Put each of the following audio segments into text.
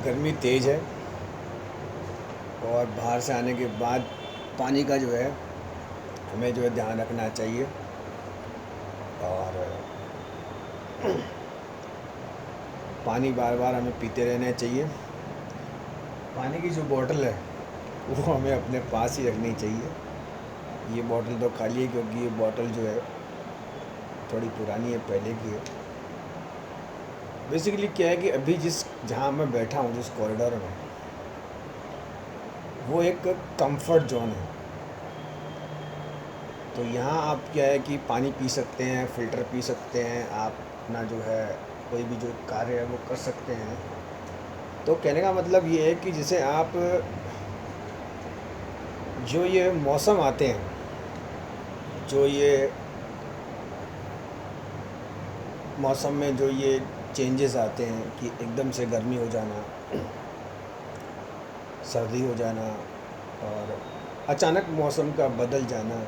गर्मी तेज़ है और बाहर से आने के बाद पानी का जो है हमें जो है ध्यान रखना चाहिए। और पानी बार बार हमें पीते रहना चाहिए। पानी की जो बोतल है वो हमें अपने पास ही रखनी चाहिए। ये बोतल तो खाली है क्योंकि ये बोतल जो है थोड़ी पुरानी है, पहले की है। बेसिकली क्या है कि अभी जहाँ मैं बैठा हूँ, जिस कॉरिडोर में, वो एक कंफर्ट जोन है। तो यहाँ आप क्या है कि पानी पी सकते हैं, फ़िल्टर पी सकते हैं, आप अपना जो है कोई भी जो कार्य है वो कर सकते हैं। तो कहने का मतलब ये है कि जैसे आप जो ये मौसम आते हैं, जो ये मौसम में जो ये चेंजेस आते हैं कि एकदम से गर्मी हो जाना, सर्दी हो जाना और अचानक मौसम का बदल जाना।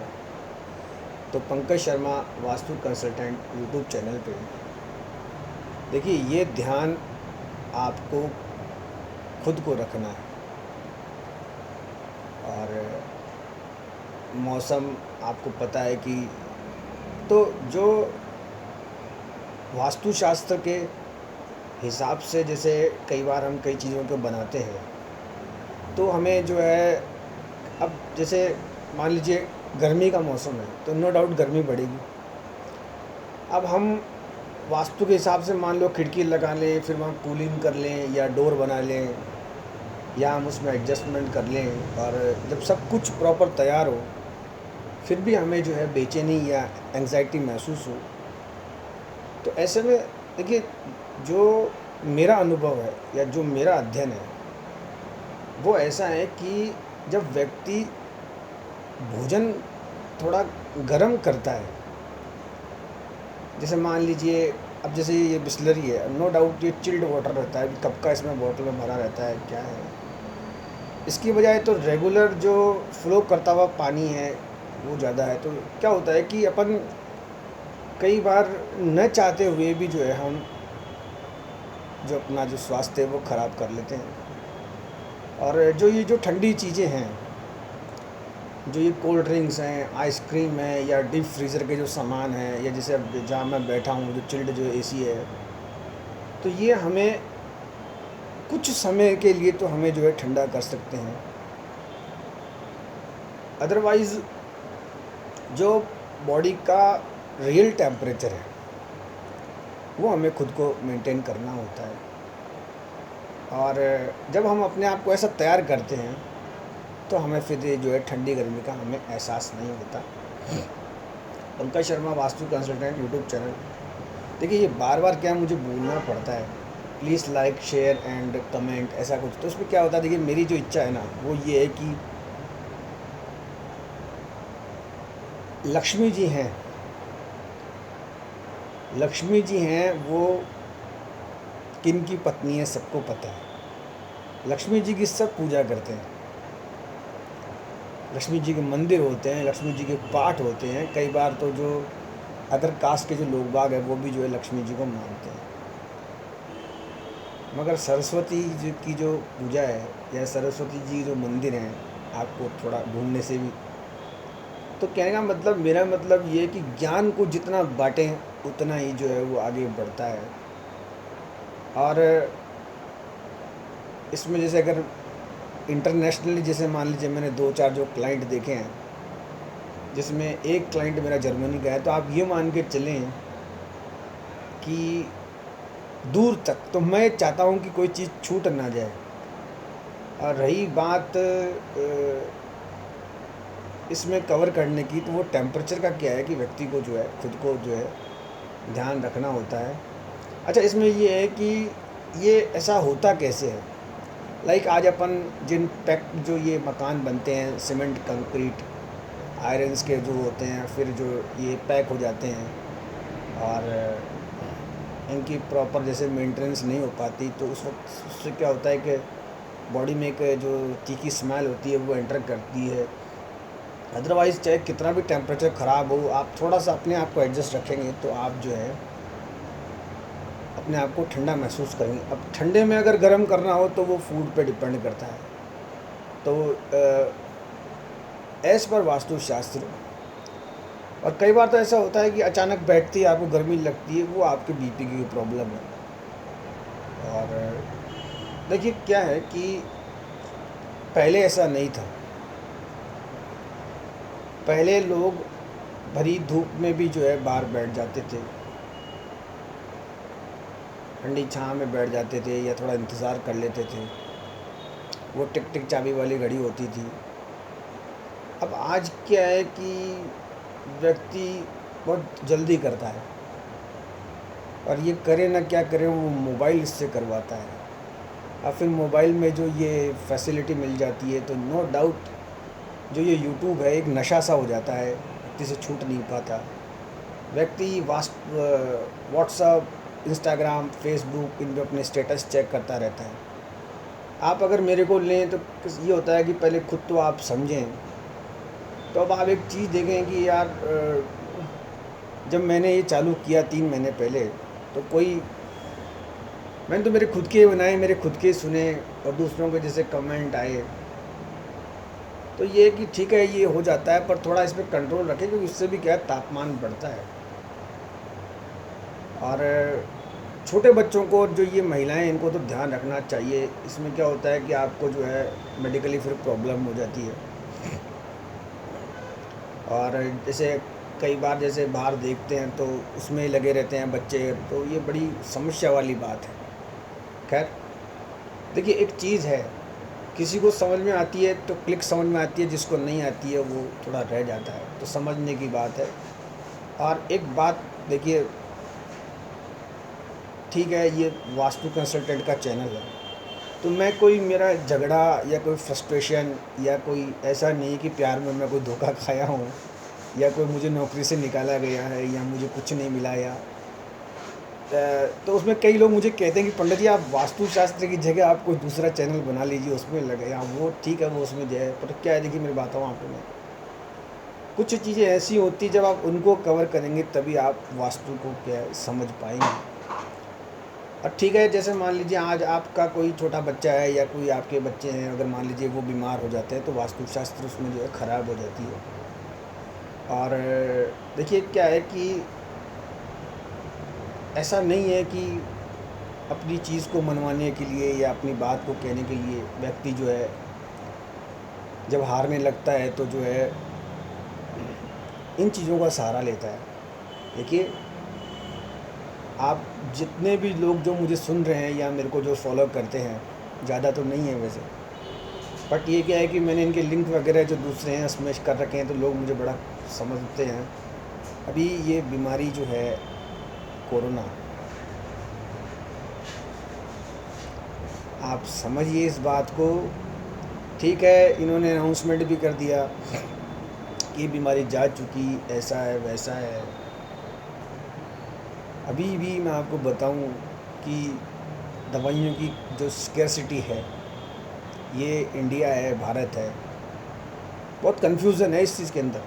तो Pankaj Sharma Vastu consultant YouTube channel पे देखिए, ये ध्यान आपको खुद को रखना है। और मौसम आपको पता है कि तो जो वास्तुशास्त्र के हिसाब से जैसे कई बार हम कई चीज़ों को बनाते हैं, तो हमें जो है, अब जैसे मान लीजिए गर्मी का मौसम है तो नो डाउट गर्मी बढ़ेगी। अब हम वास्तु के हिसाब से मान लो खिड़की लगा लें, फिर वहाँ कूलिंग कर लें या डोर बना लें या हम उसमें एडजस्टमेंट कर लें, और जब सब कुछ प्रॉपर तैयार हो फिर भी हमें जो है बेचैनी या एंग्जाइटी महसूस हो, तो ऐसे में देखिए, जो मेरा अनुभव है या जो मेरा अध्ययन है वो ऐसा है कि जब व्यक्ति भोजन थोड़ा गर्म करता है, जैसे मान लीजिए अब जैसे ये बिस्लरी है, नो डाउट ये चिल्ड वाटर रहता है, कब का इसमें बोतल में भरा रहता है, क्या है, इसकी बजाय तो रेगुलर जो फ्लो करता हुआ पानी है वो ज़्यादा है। तो क्या होता है कि अपन कई बार न चाहते हुए भी जो है हम जो अपना जो स्वास्थ्य है वो ख़राब कर लेते हैं। और जो ये जो ठंडी चीज़ें हैं, जो ये कोल्ड ड्रिंक्स हैं, आइसक्रीम है या डीप फ्रीज़र के जो सामान हैं, या जैसे अब जहाँ मैं बैठा हूँ जो चिल्ड जो एसी है, तो ये हमें कुछ समय के लिए तो हमें जो है ठंडा कर सकते हैं। अदरवाइज़ जो बॉडी का रियल टेम्परेचर है वो हमें खुद को मेंटेन करना होता है। और जब हम अपने आप को ऐसा तैयार करते हैं तो हमें फिर ये जो है ठंडी गर्मी का हमें एहसास नहीं होता। Pankaj Sharma Vastu consultant YouTube channel, देखिए ये बार बार क्या मुझे बोलना पड़ता है, please like share and comment, ऐसा कुछ। तो उसमें क्या होता है, देखिए मेरी जो इच्छा है ना वो ये है कि लक्ष्मी जी हैं, लक्ष्मी जी हैं वो किन की पत्नी है सबको पता है। लक्ष्मी जी की सब पूजा करते हैं, लक्ष्मी जी के मंदिर होते हैं, लक्ष्मी जी के पाठ होते हैं। कई बार तो जो अदर कास्ट के जो लोग बाग हैं वो भी जो है लक्ष्मी जी को मानते हैं। मगर सरस्वती जी की जो पूजा है या सरस्वती जी जो मंदिर हैं, आपको थोड़ा ढूंढने से भी, तो कहने का मतलब, मेरा मतलब ये है कि ज्ञान को जितना बांटें उतना ही जो है वो आगे बढ़ता है। और इसमें जैसे अगर इंटरनेशनली, जैसे मान लीजिए मैंने 2-4 जो क्लाइंट देखे हैं, जिसमें एक क्लाइंट मेरा जर्मनी का है, तो आप ये मान के चलें कि दूर तक तो मैं चाहता हूँ कि कोई चीज़ छूट ना जाए। और रही बात इसमें कवर करने की, तो वो टेम्परेचर का क्या है कि व्यक्ति को जो है खुद को जो है ध्यान रखना होता है। अच्छा, इसमें ये है कि ये ऐसा होता कैसे है, लाइक आज अपन जिन पैक्ट जो ये मकान बनते हैं, सीमेंट कंक्रीट आयरन्स के जो होते हैं, फिर जो ये पैक हो जाते हैं और इनकी प्रॉपर जैसे मेंटेनेंस नहीं हो पाती, तो उस वक्त उससे क्या होता है कि बॉडी में एक जो तीखी स्मेल होती है वो एंटर करती है। अदरवाइज़ चाहे कितना भी टेम्परेचर ख़राब हो, आप थोड़ा सा अपने आप को एडजस्ट रखेंगे तो आप जो है अपने आप को ठंडा महसूस करेंगे। अब ठंडे में अगर गर्म करना हो तो वो फूड पे डिपेंड करता है। तो एज़ पर वास्तुशास्त्र, और कई बार तो ऐसा होता है कि अचानक बैठती है आपको गर्मी लगती है, वो आपके बीपी की प्रॉब्लम है। और देखिए क्या है कि पहले ऐसा नहीं था। पहले लोग भरी धूप में भी जो है बाहर बैठ जाते थे, ठंडी छाँव में बैठ जाते थे या थोड़ा इंतज़ार कर लेते थे। वो टिक टिक चाबी वाली घड़ी होती थी। अब आज क्या है कि व्यक्ति बहुत जल्दी करता है, और ये करे ना क्या करे, वो मोबाइल इससे करवाता है। और फिर मोबाइल में जो ये फैसिलिटी मिल जाती है, तो नो डाउट जो ये यूट्यूब है एक नशा सा हो जाता है, व्यक्ति से छूट नहीं पाता। व्यक्ति व्हाट्सअप, इंस्टाग्राम, फेसबुक, इन पे अपने स्टेटस चेक करता रहता है। आप अगर मेरे को लें तो ये होता है कि पहले खुद तो आप समझें। तो अब आप एक चीज़ देखें कि यार जब मैंने ये चालू किया 3 महीने पहले, तो मैंने तो मेरे खुद के बनाए, मेरे खुद के सुने, और दूसरों के जैसे कमेंट आए। तो ये कि ठीक है, ये हो जाता है, पर थोड़ा इस पर कंट्रोल रखें, क्योंकि इससे भी क्या है, तापमान बढ़ता है। और छोटे बच्चों को, जो ये महिलाएं, इनको तो ध्यान रखना चाहिए। इसमें क्या होता है कि आपको जो है मेडिकली फिर प्रॉब्लम हो जाती है। और जैसे कई बार जैसे बाहर देखते हैं तो उसमें लगे रहते हैं बच्चे, तो ये बड़ी समस्या वाली बात है। खैर, देखिए एक चीज़ है, किसी को समझ में आती है तो क्लिक समझ में आती है, जिसको नहीं आती है वो थोड़ा रह जाता है, तो समझने की बात है। और एक बात देखिए, ठीक है, ये वास्तु कंसल्टेंट का चैनल है, तो मैं कोई मेरा झगड़ा या कोई फ्रस्ट्रेशन या कोई ऐसा नहीं कि प्यार में मैं कोई धोखा खाया हूँ, या कोई मुझे नौकरी से निकाला गया है, या मुझे कुछ नहीं मिला, या तो उसमें कई लोग मुझे कहते हैं कि पंडित जी, आप वास्तुशास्त्र की जगह आप कोई दूसरा चैनल बना लीजिए, उसमें लगे। हाँ, वो ठीक है, वो उसमें जो है, पर क्या है, देखिए मेरी बात हूँ आपको मैं, कुछ चीज़ें ऐसी होती, जब आप उनको कवर करेंगे तभी आप वास्तु को क्या है समझ पाएंगे। और ठीक है, जैसे मान लीजिए आज आपका कोई छोटा बच्चा है या कोई आपके बच्चे हैं, अगर मान लीजिए वो बीमार हो जाते हैं, तो वास्तुशास्त्र उसमें जो है ख़राब हो जाती है। और देखिए क्या है कि ऐसा नहीं है कि अपनी चीज़ को मनवाने के लिए या अपनी बात को कहने के लिए व्यक्ति जो है जब हारने लगता है तो जो है इन चीज़ों का सहारा लेता है। देखिए, आप जितने भी लोग जो मुझे सुन रहे हैं या मेरे को जो फॉलो करते हैं, ज़्यादा तो नहीं है वैसे, बट ये क्या है कि मैंने इनके लिंक वगैरह जो दूसरे हैं स्मैश कर रखे हैं, तो लोग मुझे बड़ा समझते हैं। अभी ये बीमारी जो है कोरोना, आप समझिए इस बात को। ठीक है, इन्होंने अनाउंसमेंट भी कर दिया कि बीमारी जा चुकी, ऐसा है वैसा है। अभी भी मैं आपको बताऊं कि दवाइयों की जो स्केर्सिटी है, ये इंडिया है, भारत है, बहुत कन्फ्यूज़न है इस चीज़ के अंदर।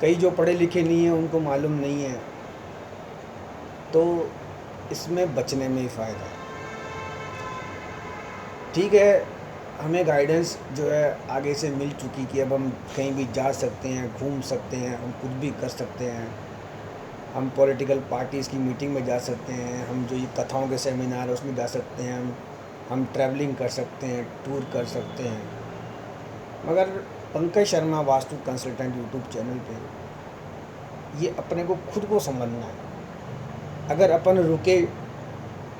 कई जो पढ़े लिखे नहीं हैं उनको मालूम नहीं है, तो इसमें बचने में ही फ़ायदा है। ठीक है, हमें गाइडेंस जो है आगे से मिल चुकी कि अब हम कहीं भी जा सकते हैं, घूम सकते हैं, हम कुछ भी कर सकते हैं, हम पॉलिटिकल पार्टीज़ की मीटिंग में जा सकते हैं, हम जो ये कथाओं के सेमिनार है उसमें जा सकते हैं, हम ट्रैवलिंग कर सकते हैं, टूर कर सकते हैं। मगर Pankaj Sharma Vastu consultant YouTube channel पे ये अपने को खुद को समझना है। अगर अपन रुके,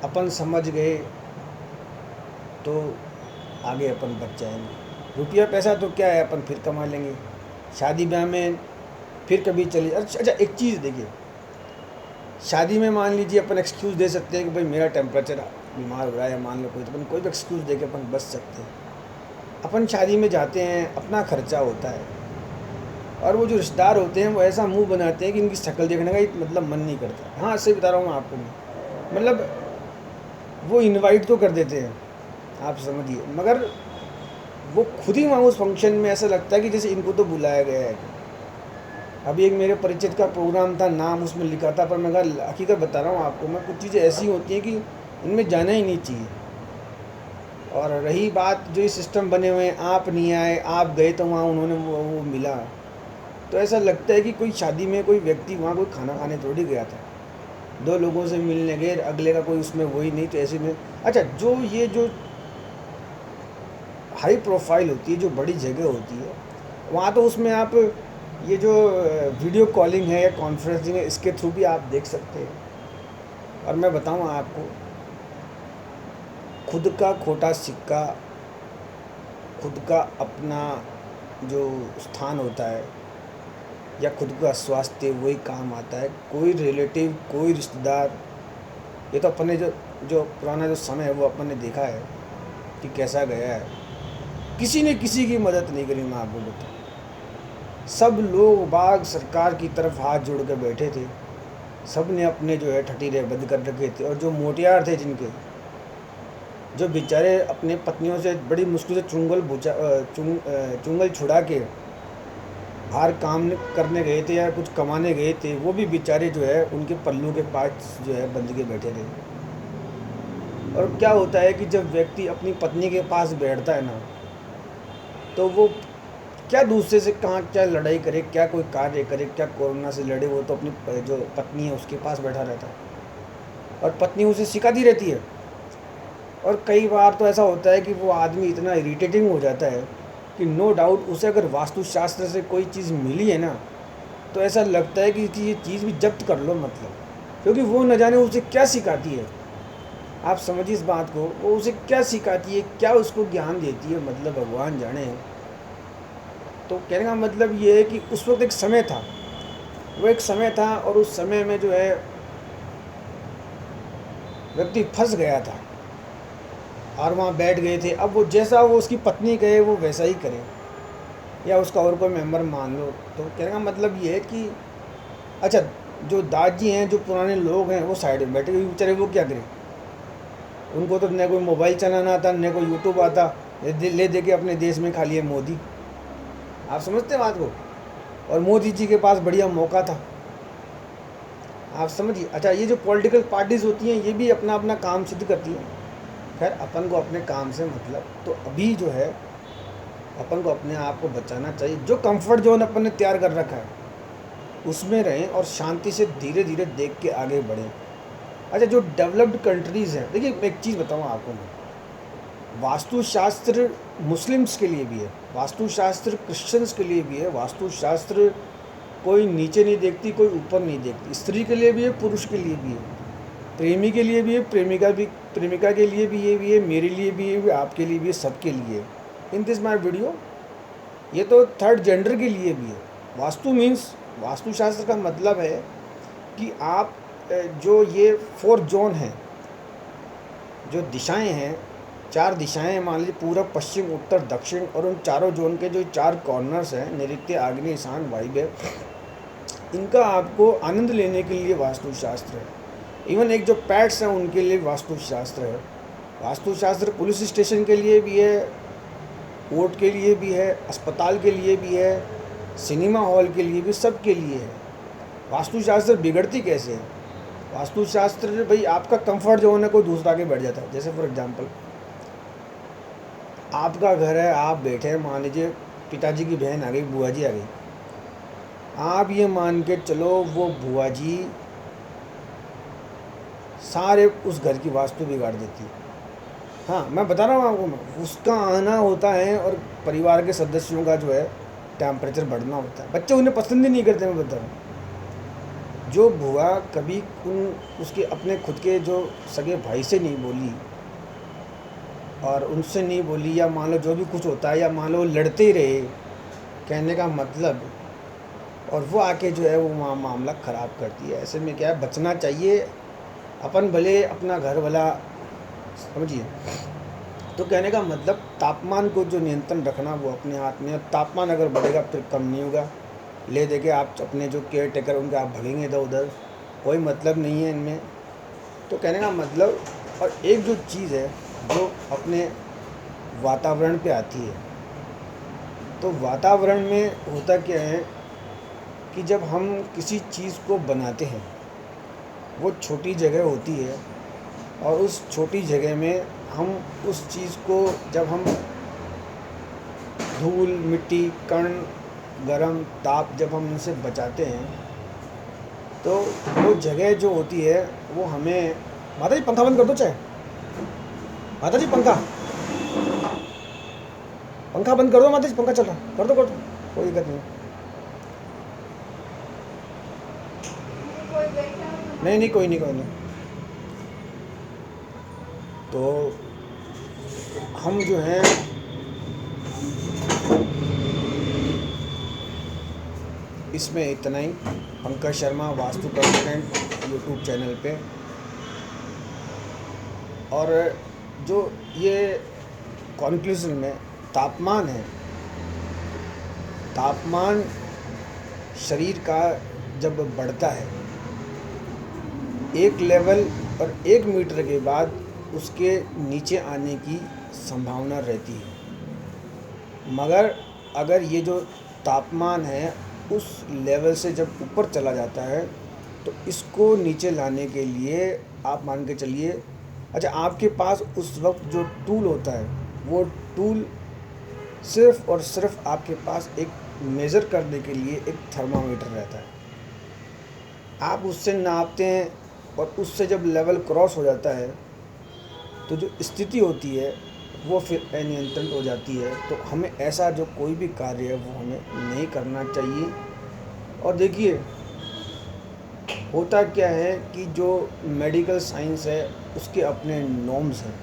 अपन समझ गए, तो आगे अपन बच जाएंगे। रुपया पैसा तो क्या है, अपन फिर कमा लेंगे, शादी ब्याह में फिर कभी चलिए। अच्छा, एक चीज़ देखिए, शादी में मान लीजिए अपन एक्सक्यूज़ दे सकते हैं कि भाई मेरा टेम्परेचर बीमार हो रहा है, मान लो कोई, तो अपन कोई भी एक्सक्यूज़ दे के अपन बच सकते हैं। अपन शादी में जाते हैं, अपना खर्चा होता है, और वो जो रिश्तेदार होते हैं वो ऐसा मुंह बनाते हैं कि इनकी शक्ल देखने का ही मतलब मन नहीं करता। हाँ, सही बता रहा हूँ मैं आपको, मतलब वो इनवाइट तो कर देते हैं, आप समझिए, मगर वो खुद ही वहाँ उस फंक्शन में ऐसा लगता है कि जैसे इनको तो बुलाया गया है। अभी एक मेरे परिचित का प्रोग्राम था, नाम उसमें लिखा था, पर मैं कहा हकीकत बता रहा हूँ आपको, मैं कुछ चीज़ें ऐसी होती हैं कि उनमें जाना ही नहीं चाहिए। और रही बात जो ये सिस्टम बने हुए हैं, आप नहीं आए, आप गए तो वहाँ उन्होंने वो मिला, तो ऐसा लगता है कि कोई शादी में कोई व्यक्ति वहाँ कोई खाना खाने थोड़ी गया था, दो लोगों से मिलने गए, अगले का कोई उसमें वही नहीं, तो ऐसे में अच्छा जो ये जो हाई प्रोफाइल होती है, जो बड़ी जगह होती है, वहाँ तो उसमें आप ये जो वीडियो कॉलिंग है या कॉन्फ्रेंसिंग है, इसके थ्रू भी आप देख सकते हैं। और मैं बताऊँ आपको, खुद का खोटा सिक्का, खुद का अपना जो स्थान होता है या खुद का स्वास्थ्य, वही काम आता है। कोई रिलेटिव, कोई रिश्तेदार, ये तो अपने जो जो पुराना जो समय है वो अपन ने देखा है कि कैसा गया है। किसी ने किसी की मदद नहीं करी, मैं आपको बताऊँ। सब लोग बाग सरकार की तरफ हाथ जोड़ के बैठे थे, सब ने अपने जो है ठठीरे बंद कर रखे थे। और जो मोटियार थे, जिनके जो बेचारे अपने पत्नियों से बड़ी मुश्किल से चुंगल छुड़ा के बाहर काम करने गए थे या कुछ कमाने गए थे, वो भी बेचारे जो है उनके पल्लू के पास जो है बंद के बैठे थे। और क्या होता है कि जब व्यक्ति अपनी पत्नी के पास बैठता है ना, तो वो क्या दूसरे से कहाँ क्या लड़ाई करे, क्या कोई कार्य करे, क्या कोरोना से लड़े, वो तो अपनी जो पत्नी है उसके पास बैठा रहता है और पत्नी उसे सिखाती रहती है। और कई बार तो ऐसा होता है कि वो आदमी इतना इरिटेटिंग हो जाता है कि नो डाउट उसे अगर वास्तुशास्त्र से कोई चीज़ मिली है ना, तो ऐसा लगता है कि ये चीज़ भी जब्त कर लो, मतलब, क्योंकि वो न जाने उसे क्या सिखाती है। आप समझिए इस बात को, वो उसे क्या सिखाती है, क्या उसको ज्ञान देती है, मतलब भगवान जाने। तो कहने का मतलब ये है कि उस वक्त एक समय था, वो एक समय था, और उस समय में जो है व्यक्ति फंस गया था और वहाँ बैठ गए थे। अब वो जैसा वो उसकी पत्नी कहे वो वैसा ही करे, या उसका और कोई मेंबर मान लो। तो कहने का मतलब ये है कि अच्छा, जो दादी हैं, जो पुराने लोग हैं, वो साइड में बैठे हुए बेचारे, वो क्या करें? उनको तो न कोई मोबाइल चलाना आता, न कोई यूट्यूब आता, ले दे के अपने देश में खा लिए मोदी। आप समझते हैं बात को? और मोदी जी के पास बढ़िया मौका था, आप समझिए। अच्छा, ये जो पॉलिटिकल पार्टीज़ होती हैं, ये भी अपना अपना काम सिद्ध करती हैं। खैर, अपन को अपने काम से मतलब, तो अभी जो है अपन को अपने आप को बचाना चाहिए। जो कंफर्ट जोन अपन ने तैयार कर रखा है उसमें रहें और शांति से धीरे धीरे देख के आगे बढ़ें। अच्छा, जो डेवलप्ड कंट्रीज़ हैं, देखिए मैं एक चीज़ बताऊँ आपको, मैं वास्तुशास्त्र मुस्लिम्स के लिए भी है, वास्तुशास्त्र क्रिश्चियंस के लिए भी है, वास्तुशास्त्र कोई नीचे नहीं देखती, कोई ऊपर नहीं देखती, स्त्री के लिए भी है, पुरुष के लिए भी है, प्रेमी के लिए भी है, प्रेमिका के लिए भी ये भी है, मेरे लिए भी है, आपके लिए भी है, सबके लिए। इन दिस माई वीडियो, ये तो थर्ड जेंडर के लिए भी है। वास्तु मीन्स, वास्तुशास्त्र का मतलब है कि आप जो ये 4 जोन हैं, जो दिशाएं हैं, 4 दिशाएं, मान लीजिए पूरब, पश्चिम, उत्तर, दक्षिण, और उन चारों जोन के जो 4 कॉर्नर्स हैं, नैऋत्य, आग्नेय, ईशान, वायव्य, इनका आपको आनंद लेने के लिए वास्तुशास्त्र है। इवन एक जो पैट्स हैं उनके लिए वास्तुशास्त्र है। वास्तुशास्त्र पुलिस स्टेशन के लिए भी है, कोर्ट के लिए भी है, अस्पताल के लिए भी है, सिनेमा हॉल के लिए भी, सब के लिए है। वास्तुशास्त्र बिगड़ती कैसे है? वास्तुशास्त्र भाई आपका कंफर्ट जोन है, कोई दूसरा के बैठ जाता है। जैसे फॉर एग्जांपल, आपका घर है, आप बैठे हैं, मान लीजिए पिताजी की बहन आ गई, बुआ जी आ गई, आप ये मान के चलो वो बुआ जी सारे उस घर की वास्तु बिगाड़ देती है। हाँ, मैं बता रहा हूँ आपको, मैं उसका आना होता है और परिवार के सदस्यों का जो है टेम्परेचर बढ़ना होता है। बच्चे उन्हें पसंद ही नहीं करते, मैं बता रहा हूँ। जो बुआ कभी उसके अपने खुद के जो सगे भाई से नहीं बोली और उनसे नहीं बोली, या मान लो जो भी कुछ होता है, या मान लो लड़ते ही रहे, कहने का मतलब, और वो आके जो है वो मामला ख़राब करती है। ऐसे में क्या है, बचना चाहिए। अपन भले अपना घर भला, समझिए। तो कहने का मतलब, तापमान को जो नियंत्रण रखना वो अपने हाथ में है। तापमान अगर बढ़ेगा फिर कम नहीं होगा, ले दे के आप अपने जो केयर टेकर उनके आप भगेंगे इधर उधर, कोई मतलब नहीं है इनमें। तो कहने का मतलब, और एक जो चीज़ है जो अपने वातावरण पे आती है, तो वातावरण में होता क्या है कि जब हम किसी चीज़ को बनाते हैं, वो छोटी जगह होती है और उस छोटी जगह में हम उस चीज़ को जब हम धूल, मिट्टी, कण, गरम, ताप जब हम उनसे बचाते हैं, तो वो जगह जो होती है वो हमें। माता जी पंखा बंद कर दो चाहे। माता जी पंखा बंद कर दो। माता जी पंखा चल रहा, कर दो कोई दिक्कत नहीं। नहीं कोई नहीं। तो हम जो हैं इसमें इतना ही। Pankaj Sharma Vastu consultant YouTube channel पे। और जो ये कॉन्क्लूज़न में तापमान है, तापमान शरीर का जब बढ़ता है एक लेवल और 1 मीटर के बाद उसके नीचे आने की संभावना रहती है। मगर अगर ये जो तापमान है उस लेवल से जब ऊपर चला जाता है तो इसको नीचे लाने के लिए आप मान के चलिए, अच्छा आपके पास उस वक्त जो टूल होता है वो टूल सिर्फ़ और सिर्फ आपके पास एक मेज़र करने के लिए एक थर्मामीटर रहता है। आप उससे नापते हैं और उससे जब लेवल क्रॉस हो जाता है तो जो स्थिति होती है वो फिर अनियंत्रित हो जाती है। तो हमें ऐसा जो कोई भी कार्य है वो हमें नहीं करना चाहिए। और देखिए होता क्या है कि जो मेडिकल साइंस है उसके अपने नॉर्म्स हैं,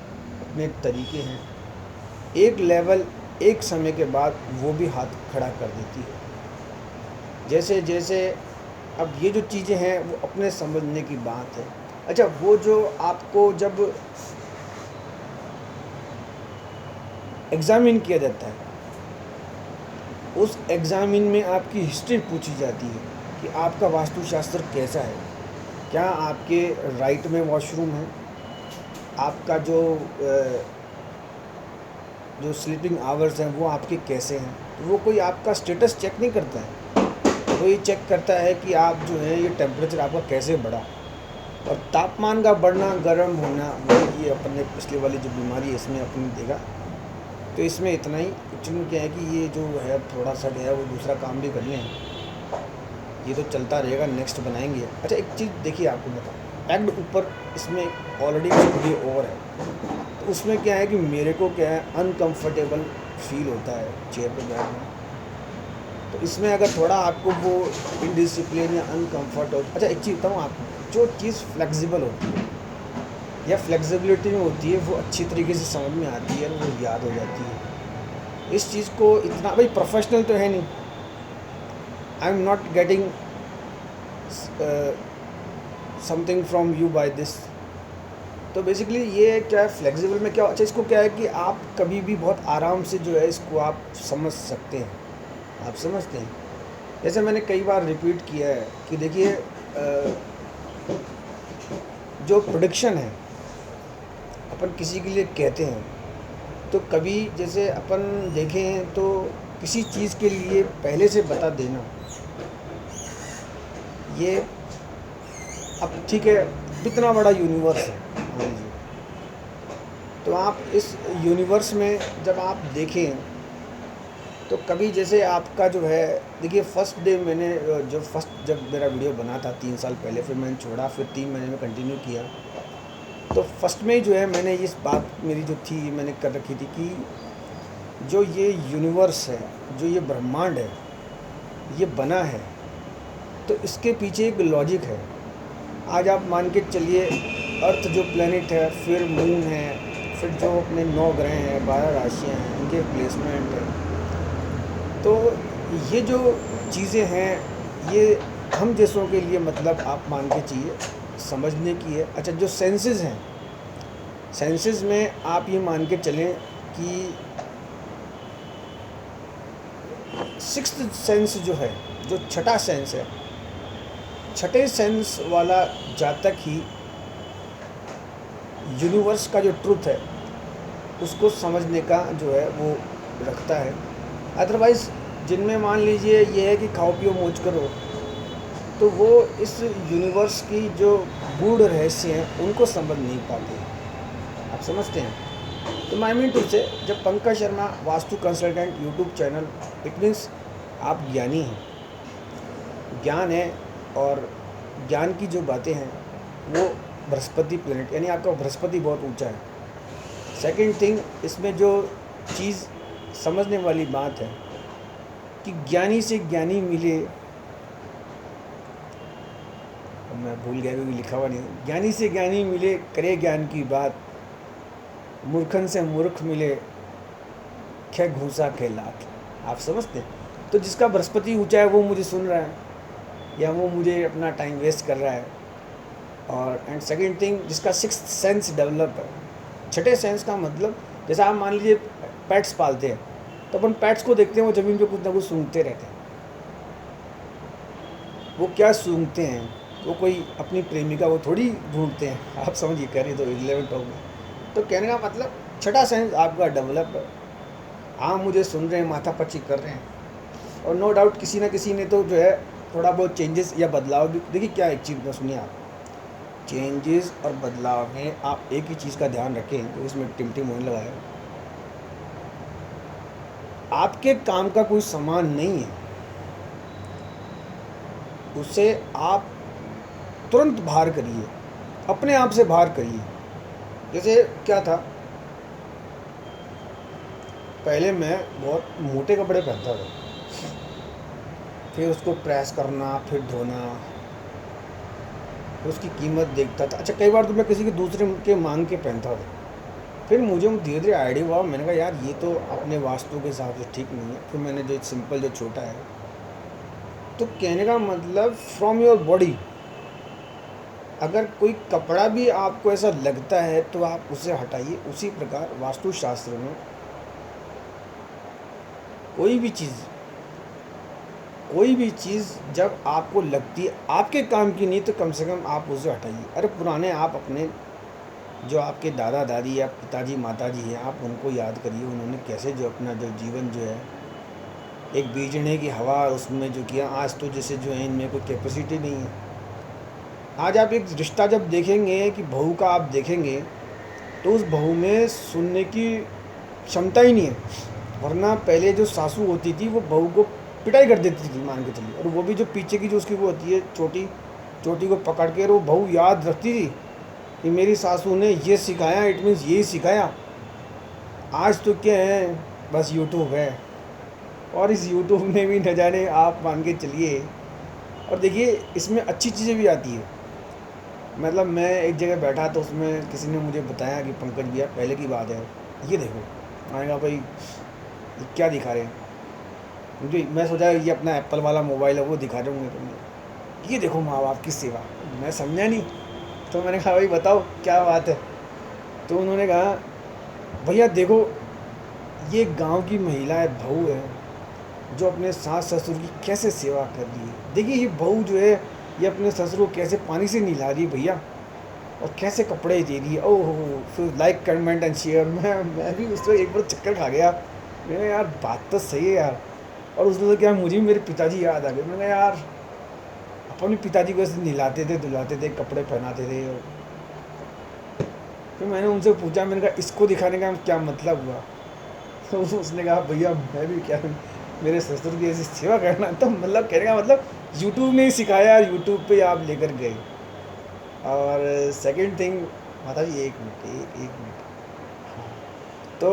अपने तरीके हैं। एक लेवल एक समय के बाद वो भी हाथ खड़ा कर देती है। जैसे जैसे अब ये जो चीज़ें हैं वो अपने समझने की बात है। अच्छा वो जो आपको जब एग्ज़ामिन किया जाता है उस एग्ज़ामिन में आपकी हिस्ट्री पूछी जाती है कि आपका वास्तुशास्त्र कैसा है, क्या आपके राइट में वॉशरूम है, आपका जो स्लीपिंग आवर्स हैं वो आपके कैसे हैं। तो वो कोई आपका स्टेटस चेक नहीं करता है, वो ये चेक करता है कि आप जो है ये टेम्परेचर आपका कैसे बढ़ा। और तापमान का बढ़ना, गर्म होना, वो ये अपने पिछले वाली जो बीमारी है इसमें अपनी देगा। तो इसमें इतना ही। एक्चुअली क्या है कि ये जो है थोड़ा सा जो है वो दूसरा काम भी कर लें, ये तो चलता रहेगा, नेक्स्ट बनाएंगे। अच्छा एक चीज़ देखिए आपको बताऊँ, पैक्ड ऊपर इसमें ऑलरेडी स्टूडियो और है, तो उसमें क्या है कि मेरे को क्या है अनकंफर्टेबल फील होता है चेयर पे बैठना। तो इसमें अगर थोड़ा आपको वो इनडिसिप्लिन या अनकंफर्ट हो, अच्छा एक चीज़ बताऊँ आपको, जो चीज़ फ्लेक्सिबल होती है या फ्लेक्सिबिलिटी में होती है वो अच्छी तरीके से समझ में आती है, वो याद हो जाती है। इस चीज़ को इतना भाई प्रोफेशनल तो है नहीं, I am not getting something from you by this. तो बेसिकली ये क्या है फ्लेक्सिबल में क्या, अच्छा इसको क्या है कि आप कभी भी बहुत आराम से जो है इसको आप समझ सकते हैं, आप समझते हैं। जैसे मैंने कई बार रिपीट किया है कि देखिए जो प्रेडिक्शन है अपन किसी के लिए कहते हैं, तो कभी जैसे अपन देखें तो किसी चीज़ के लिए पहले से बता देना, ये अब ठीक है कितना बड़ा यूनिवर्स है मान लीजिए, तो आप इस यूनिवर्स में जब आप देखें तो कभी जैसे आपका जो है, देखिए फर्स्ट डे मैंने जब मेरा वीडियो बना था 3 साल पहले, फिर मैंने छोड़ा, फिर 3 महीने में कंटिन्यू किया। तो फर्स्ट में ही जो है मैंने इस बात मेरी जो थी मैंने कर रखी थी कि जो ये यूनिवर्स है, जो ये ब्रह्मांड है, ये बना है तो इसके पीछे एक लॉजिक है। आज आप मान के चलिए अर्थ जो प्लेनेट है, फिर मून है, फिर जो अपने 9 ग्रह हैं, 12 राशियाँ हैं, इनके प्लेसमेंट है, तो ये जो चीज़ें हैं ये हम जैसों के लिए मतलब आप मान के चाहिए समझने की है। अच्छा जो सेंसेस हैं, सेंसेस में आप ये मान के चलें कि 6th सेंस जो है, जो छठा सेंस है, छठे सेंस वाला जातक ही यूनिवर्स का जो ट्रुथ है उसको समझने का जो है वो रखता है। अदरवाइज़ जिनमें मान लीजिए ये है कि खाओ पियो मौज करो, तो वो इस यूनिवर्स की जो गूढ़ रहस्य हैं उनको समझ नहीं पाते। आप समझते हैं? तो आई मीन टू से, जब Pankaj Sharma Vastu consultant YouTube channel, it means आप ज्ञानी हैं, ज्ञान है, और ज्ञान की जो बातें हैं वो बृहस्पति प्लेनेट, यानी आपका बृहस्पति बहुत ऊंचा है। सेकंड थिंग, इसमें जो चीज़ समझने वाली बात है कि ज्ञानी से ज्ञानी मिले, अब मैं भूल गया क्योंकि लिखा हुआ नहीं है, ज्ञानी से ज्ञानी मिले करे ज्ञान की बात, मूर्खन से मूर्ख मिले खे घूसा खे लात। आप समझते हैं? तो जिसका बृहस्पति ऊंचा है वो मुझे सुन रहा है, या वो मुझे अपना टाइम वेस्ट कर रहा है। और एंड सेकंड थिंग, जिसका सिक्स्थ सेंस डेवलप है। छठे सेंस का मतलब, जैसे आप मान लीजिए पेट्स पालते हैं, तो अपन पेट्स को देखते हैं वो ज़मीन पे कुछ ना कुछ सूंघते रहते हैं। वो क्या सूंघते हैं? वो कोई अपनी प्रेमिका वो थोड़ी ढूंढते हैं। आप समझिए, करें तो रिलेवेंट होगा। तो कहने का मतलब छठा सेंस आपका डेवलप है। आप मुझे सुन रहे हैं, माथा पच्ची कर रहे हैं, और नो डाउट किसी ना किसी ने तो जो है थोड़ा बहुत चेंजेस या बदलाव भी। देखिए क्या एक चीज़ में सुनिए, आप चेंजेस और बदलाव में आप एक ही चीज़ का ध्यान रखें, तो इसमें टिमटिम होने लगा है, आपके काम का कोई सामान नहीं है, उसे आप तुरंत बाहर करिए, अपने आप से बाहर करिए। जैसे क्या था, पहले मैं बहुत मोटे कपड़े पहनता था, फिर उसको प्रेस करना, फिर धोना, फिर उसकी कीमत देखता था। अच्छा, कई बार तो मैं किसी के दूसरे के मांग के पहनता था। फिर मुझे धीरे धीरे आइडिया हुआ, मैंने कहा यार ये तो अपने वास्तु के हिसाब से ठीक नहीं है। फिर मैंने जो सिंपल, जो छोटा है, तो कहने का मतलब फ्रॉम योर बॉडी, अगर कोई कपड़ा भी आपको ऐसा लगता है तो आप उसे हटाइए। उसी प्रकार वास्तुशास्त्र में कोई भी चीज़ जब आपको लगती है आपके काम की नहीं, तो कम से कम आप उसे हटाइए। अरे पुराने, आप अपने जो आपके दादा दादी या पिताजी माताजी हैं, आप उनको याद करिए, उन्होंने कैसे जो अपना जो जीवन जो है, एक बीजने की हवा उसमें जो किया। आज तो जैसे जो है इनमें कोई कैपेसिटी नहीं है। आज आप एक रिश्ता जब देखेंगे कि बहू का आप देखेंगे, तो उस बहू में सुनने की क्षमता ही नहीं है। वरना पहले जो सासू होती थी वो बहू को पिटाई कर देती थी, मान के चलिए, और वो भी जो पीछे की जो उसकी वो होती है चोटी, चोटी को पकड़ के, और वो बहू याद रखती थी कि मेरी सासू ने ये सिखाया, इट मीन्स यही सिखाया। आज तो क्या है, बस यूट्यूब है, और इस यूट्यूब में भी न जाने आप मान के चलिए। और देखिए इसमें अच्छी चीज़ें भी आती है। मतलब मैं एक जगह बैठा तो उसमें किसी ने मुझे बताया कि पंकज भैया, पहले की बात है, ये देखो। मैंने कहा भाई ये क्या दिखा रहे हैं? मुझे, मैं सोचा ये अपना एप्पल वाला मोबाइल है वो दिखा रहे होंगे। तो ये देखो माँ बाप की सेवा। मैं समझा नहीं, तो मैंने कहा भाई बताओ क्या बात है? तो उन्होंने कहा भैया देखो, ये गांव की महिला है, बहू है, जो अपने सास ससुर की कैसे सेवा कर रही है। देखिए ये बहू जो है, ये अपने ससुर को कैसे पानी से नहला रही है भैया, और कैसे कपड़े दे रही है। ओह हो, फिर लाइक कमेंट एंड शेयर। मैं भी उस पर एक बार चक्कर खा गया। मैंने यार बात तो सही है यार। और उसमें तो क्या, मुझे भी मेरे पिताजी याद आ गए। मैंने यार अपने पिताजी को ऐसे नहलाते थे, धुलाते थे, कपड़े पहनाते थे। और फिर मैंने उनसे पूछा, मैंने कहा इसको दिखाने का क्या मतलब हुआ? तो उसने कहा भैया मैं भी क्या, मेरे ससुर की ऐसी सेवा करना, तो मतलब कहने का मतलब यूट्यूब ने ही सिखाया, यूट्यूब पे आप लेकर गए। और सेकंड थिंग, माता जी एक मिनट, एक मिनट, तो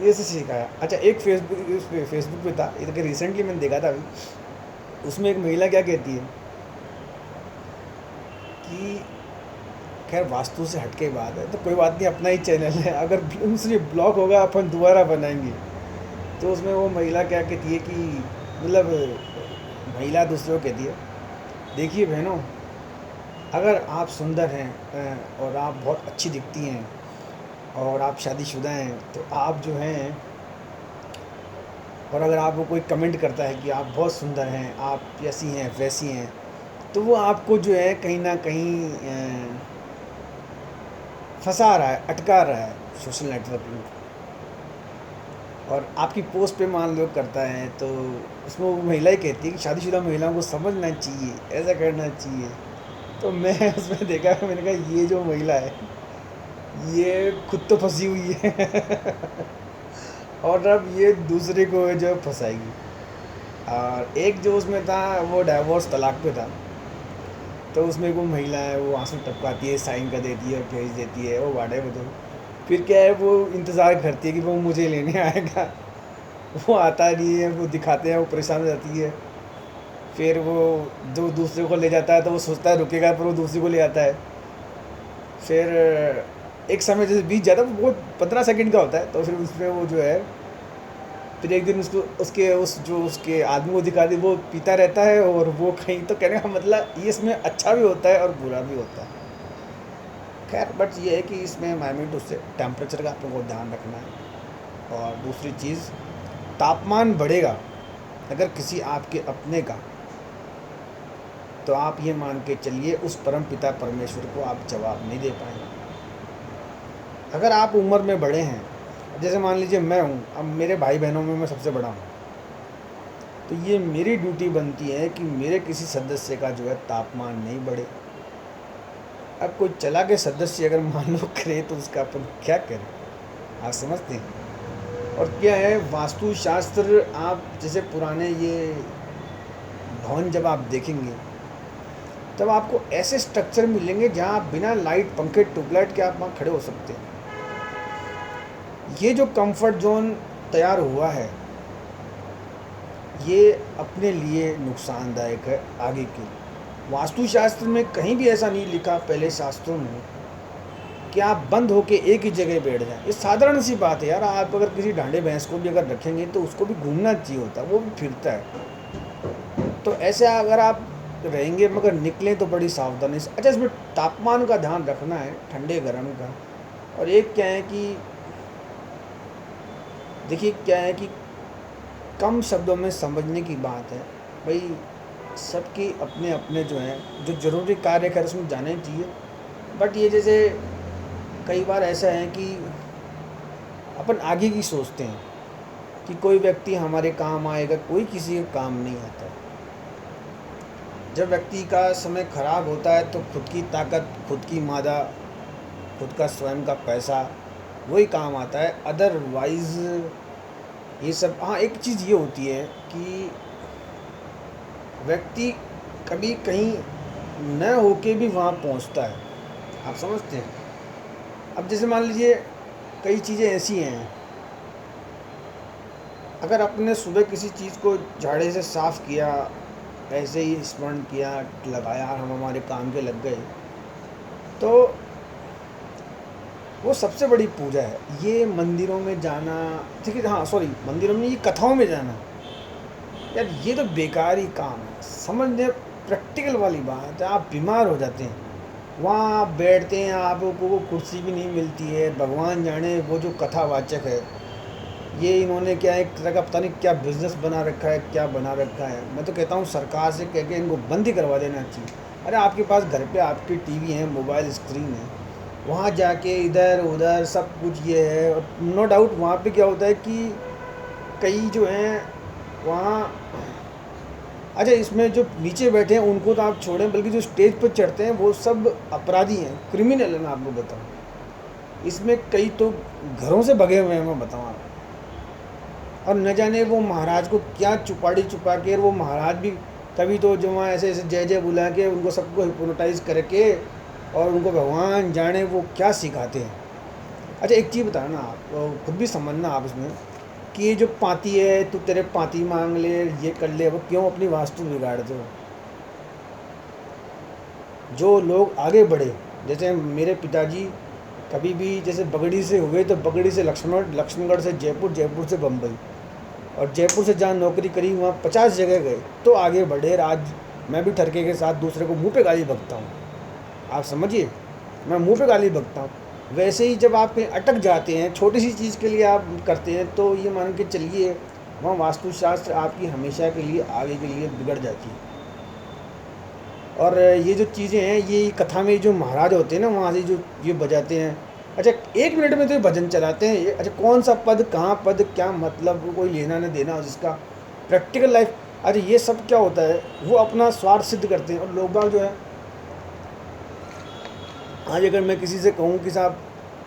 ये से सिखाया। अच्छा, एक फेसबुक पे था, ये रिसेंटली मैंने देखा था अभी। उसमें एक महिला क्या कहती है कि खैर वास्तु से हटके बात है, तो कोई बात नहीं, अपना ही चैनल है, अगर सिर्फ ब्लॉक होगा अपन दोबारा बनाएंगे। तो उसमें वो महिला क्या कहती है कि, मतलब महिला दूसरे को कहती है, देखिए बहनों, अगर आप सुंदर हैं और आप बहुत अच्छी दिखती हैं, और आप शादीशुदा हैं, तो आप जो हैं, और अगर आपको कोई कमेंट करता है कि आप बहुत सुंदर हैं, आप ऐसी हैं वैसी हैं, तो वो आपको जो है कहीं ना कहीं फंसा रहा है, अटका रहा है सोशल नेटवर्किंग। और आपकी पोस्ट पे मान लो करता है, तो उसमें वो महिला ही कहती है कि शादीशुदा महिलाओं को समझना चाहिए, ऐसा करना चाहिए। तो मैं उसमें देखा, मैंने कहा ये जो महिला है ये खुद तो फंसी हुई है और अब ये दूसरे को जो फंसाएगी। और एक जो उसमें था वो डाइवोर्स तलाक पे था। तो उसमें वो महिला है, वो आंसू टपकाती है, साइन कर देती है, भेज देती है, वो वाडे वो। फिर क्या है, वो इंतज़ार करती है कि वो मुझे लेने आएगा। वो आता नहीं है, वो दिखाते हैं, वो परेशान हो जाती है। फिर वो जो दूसरे को ले जाता है तो वो सोचता है रुकेगा, पर वो दूसरे को ले आता है। फिर एक समय जैसे बीत जाता है, वो 15 सेकंड का होता है, तो फिर उसमें वो जो है, फिर एक दिन उसको उसके उस जो उसके आदमी को दिखा दी, वो पीता रहता है। और वो कहीं, तो कहने का मतलब ये इसमें अच्छा भी होता है और बुरा भी होता है। खैर, बट ये है कि इसमें एनवायरनमेंट, उससे टेम्परेचर का आपको ध्यान रखना है। और दूसरी चीज़, तापमान बढ़ेगा अगर किसी आपके अपने का, तो आप ये मान के चलिए उस परम पिता परमेश्वर को आप जवाब नहीं दे पाएंगे। अगर आप उम्र में बड़े हैं, जैसे मान लीजिए मैं हूँ, अब मेरे भाई बहनों में मैं सबसे बड़ा हूँ, तो ये मेरी ड्यूटी बनती है कि मेरे किसी सदस्य का जो है तापमान नहीं बढ़े। अब कोई चला के सदस्य अगर मान लो करे, तो उसका अपन क्या करें, आप समझते हैं। और क्या है, वास्तुशास्त्र, आप जैसे पुराने ये भवन जब आप देखेंगे, तब आपको ऐसे स्ट्रक्चर मिलेंगे जहाँ आप बिना लाइट, पंखे, ट्यूबलाइट के आप वहाँ खड़े हो सकते हैं। ये जो कंफर्ट जोन तैयार हुआ है, ये अपने लिए नुकसानदायक है आगे के लिए। वास्तुशास्त्र में कहीं भी ऐसा नहीं लिखा पहले शास्त्रों में कि आप बंद होके एक ही जगह बैठ जाएं। ये साधारण सी बात है यार। आप अगर किसी ढांडे भैंस को भी अगर रखेंगे तो उसको भी घूमना चाहिए होता है, वो भी फिरता है। तो ऐसे अगर आप रहेंगे, मगर निकलें तो बड़ी सावधानी से। अच्छा, इसमें तापमान का ध्यान रखना है, ठंडे गर्म का। और एक क्या है कि देखिए, क्या है कि कम शब्दों में समझने की बात है भाई। सबके अपने अपने जो हैं, जो ज़रूरी कार्य है उसमें जाने चाहिए। बट ये जैसे कई बार ऐसा है कि अपन आगे की सोचते हैं कि कोई व्यक्ति हमारे काम आएगा, कोई किसी के काम नहीं आता। जब व्यक्ति का समय खराब होता है तो खुद की ताकत, खुद की मादा, खुद का स्वयं का पैसा, वही काम आता है। अदरवाइज़ ये सब, हाँ, एक चीज़ ये होती है कि व्यक्ति कभी कहीं न होके भी वहाँ पहुँचता है, आप समझते हैं। अब जैसे मान लीजिए कई चीज़ें ऐसी हैं, अगर आपने सुबह किसी चीज़ को झाड़े से साफ़ किया, ऐसे ही स्मरण किया, लगाया, हम हमारे काम के लग गए, तो वो सबसे बड़ी पूजा है। ये मंदिरों में जाना, ठीक है, हाँ सॉरी, मंदिरों में, ये कथाओं में जाना, यार ये तो बेकार ही काम है। समझने प्रैक्टिकल वाली बात है, आप बीमार हो जाते हैं वहाँ आप बैठते हैं, आपको वो कुर्सी भी नहीं मिलती है। भगवान जाने वो जो कथावाचक है, ये इन्होंने क्या एक तरह का पता नहीं क्या बिजनेस बना रखा है, क्या बना रखा है। मैं तो कहता हूँ सरकार से कह के इनको बंद ही करवा देना चाहिए। अरे आपके पास घर पे आपकी टीवी है, मोबाइल स्क्रीन है, वहाँ जाके इधर उधर सब कुछ ये है। और नो डाउट वहाँ पे क्या होता है कि कई जो हैं वहाँ, अच्छा इसमें जो नीचे बैठे हैं उनको तो आप छोड़ें, बल्कि जो स्टेज पर चढ़ते हैं वो सब अपराधी हैं, क्रिमिनल हैं। मैं आपको बताऊँ, इसमें कई तो घरों से भगे हुए हैं, मैं बताऊँ आपको। और न जाने वो महाराज को क्या चुपाड़ी चुपा के, वो महाराज भी कभी तो जो वहाँ ऐसे ऐसे जय जय बुला के उनको सबको हिप्नोटाइज करके, और उनको भगवान जाने वो क्या सिखाते हैं। अच्छा एक चीज़ बताना ना, आप खुद भी समझना आप इसमें, कि ये जो पाती है, तू तेरे पाती मांग ले, ये कर ले, वो क्यों अपनी वास्तु बिगाड़ते हो। जो लोग आगे बढ़े, जैसे मेरे पिताजी कभी भी जैसे बगड़ी से हुए तो बगड़ी से लक्ष्मणगढ़ से जयपुर, जयपुर से बम्बई, और जयपुर से जहाँ नौकरी करी वहाँ 50 जगह गए तो आगे बढ़े। आज मैं भी ठरके के साथ दूसरे को मुंह पे गाली बकता हूँ, आप समझिए, मैं मुंह पे गाली बकता हूँ। वैसे ही जब आप कहीं अटक जाते हैं, छोटी सी चीज़ के लिए आप करते हैं, तो ये मान के चलिए वहाँ वास्तुशास्त्र आपकी हमेशा के लिए आगे के लिए बिगड़ जाती है। और ये जो चीज़ें हैं, ये कथा में जो महाराज होते हैं ना, वहाँ से जो ये बजाते हैं, अच्छा 1 मिनट में तो ये भजन चलाते हैं ये, अच्छा कौन सा पद कहाँ पद क्या मतलब, कोई लेना न देना जिसका प्रैक्टिकल लाइफ। अच्छा ये सब क्या होता है, वो अपना स्वार्थ सिद्ध करते हैं। और लोग बाग जो है, आज अगर मैं किसी से कहूँ कि साहब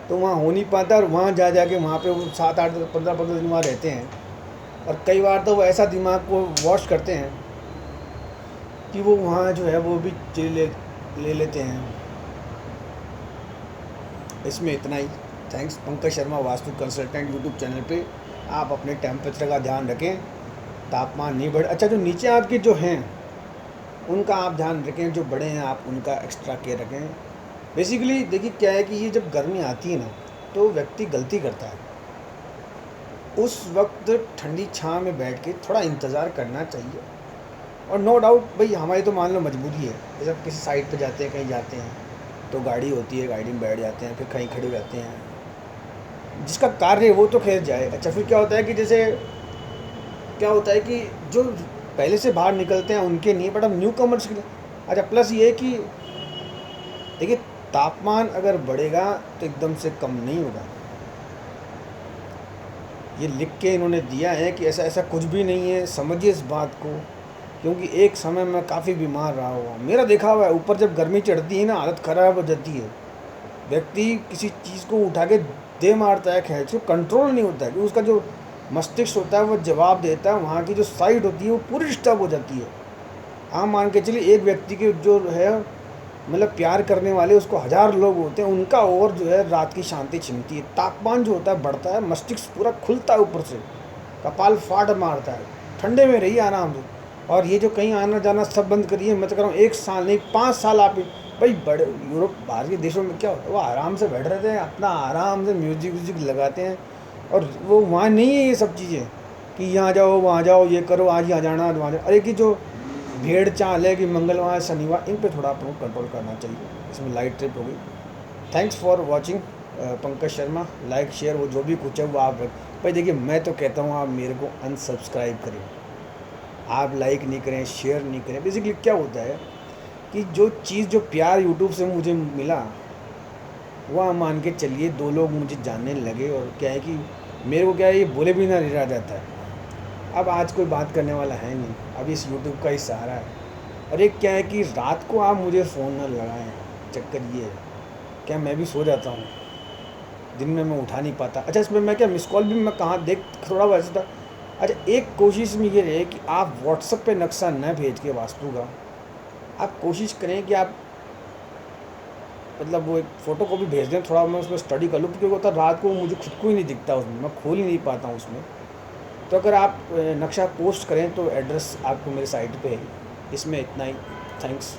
तो वहाँ हो नहीं पाता, और वहाँ जा जाके वहाँ पे वो 7-8 15-15 दिन वहाँ रहते हैं। और कई बार तो वो ऐसा दिमाग को वॉश करते हैं कि वो वहाँ जो है वो भी ले लेते हैं। इसमें इतना ही। Thanks. Pankaj Sharma Vastu consultant YouTube channel पे। आप अपने टेम्परेचर का ध्यान रखें, तापमान नहीं बढ़े। अच्छा जो नीचे आपके जो हैं उनका आप ध्यान रखें, जो बड़े हैं आप उनका एक्स्ट्रा केयर रखें। बेसिकली देखिए क्या है कि ये जब गर्मी आती है ना, तो व्यक्ति गलती करता है। उस वक्त ठंडी छाँव में बैठ के थोड़ा इंतज़ार करना चाहिए। और नो डाउट भाई हमारी तो मान लो मजबूरी है, जैसे आप किसी साइड पे जाते हैं, कहीं जाते हैं तो गाड़ी होती है, गाड़ी में बैठ जाते हैं, फिर कहीं खड़े हो जाते हैं। जिसका कार्य है वो तो खैर जाए। अच्छा फिर क्या होता है कि जैसे क्या होता है कि जो पहले से बाहर निकलते हैं उनके नहीं, बट अब न्यू कमर्स के लिए। अच्छा प्लस ये है कि देखिए तापमान अगर बढ़ेगा तो एकदम से कम नहीं होगा। ये लिख के इन्होंने दिया है कि ऐसा ऐसा कुछ भी नहीं है, समझिए इस बात को। क्योंकि एक समय मैं काफ़ी बीमार रहा हुआ, मेरा देखा हुआ है, ऊपर जब गर्मी चढ़ती है ना हालत ख़राब हो जाती है। व्यक्ति किसी चीज़ को उठा के दे मारता है, खैर उसको कंट्रोल नहीं होता है कि उसका जो मस्तिष्क होता है वो जवाब देता है, वहाँ की जो साइड होती है वो पूरी डिस्टर्ब हो जाती है। आप मान के चलिए एक व्यक्ति के जो है मतलब प्यार करने वाले उसको 1000 लोग होते हैं, उनका और जो है रात की शांति छिनती है। तापमान जो होता है बढ़ता है, मस्तिष्क पूरा खुलता है, ऊपर से कपाल फाट मारता है। ठंडे में रहिए आराम से। और ये जो कहीं आना जाना सब बंद करिए। मैं तो कह रहा हूँ 1 साल नहीं 5 साल आप भाई बड़े यूरोप बाहर के देशों में क्या होता है, वो आराम से बैठ रहते हैं, अपना आराम से म्यूजिक व्यूजिक लगाते हैं। और वो वहाँ नहीं है ये सब चीज़ें कि यहाँ जाओ वहाँ जाओ, ये करो, आज यहाँ जाना आज वहाँ जाना। अरे कि जो भेड़ चाल है कि मंगलवार शनिवार, इन पे थोड़ा आपको कंट्रोल करना चाहिए। इसमें लाइट ट्रिप हो गई। Thanks for watching Pankaj Sharma. Like share वो जो भी कुछ है वो आप भाई देखिए मैं तो कहता हूँ आप मेरे को अनसब्सक्राइब करें। आप लाइक नहीं करें, शेयर नहीं करें। बेसिकली क्या होता है कि जो चीज़ जो प्यार यूट्यूब से मुझे मिला, वह मान के चलिए 2 लोग मुझे जानने लगे। और क्या है कि मेरे को क्या है ये बोले भी ना रह जाता है। अब आज कोई बात करने वाला है नहीं, अब इस यूट्यूब का ही सहारा है। और एक क्या है कि रात को आप मुझे फ़ोन ना लगाएं, चक्कर ये है क्या मैं भी सो जाता हूँ, दिन में मैं उठा नहीं पाता। अच्छा इसमें मैं क्या मिस कॉल भी मैं कहाँ देख थोड़ा वैसे था। अच्छा एक कोशिश में ये रहे कि आप व्हाट्सएप पे नक्शा न भेज के वास्तु का, आप कोशिश करें कि आप मतलब वो एक फ़ोटो कॉपी भेज दें, थोड़ा मैं उसमें स्टडी कर लूँ। क्योंकि होता रात को मुझे खुद को ही नहीं दिखता उसमें, मैं खोल ही नहीं पाता हूँ उसमें। तो अगर आप नक्शा पोस्ट करें तो एड्रेस आपको मेरे साइट पे है। इसमें इतना ही। थैंक्स।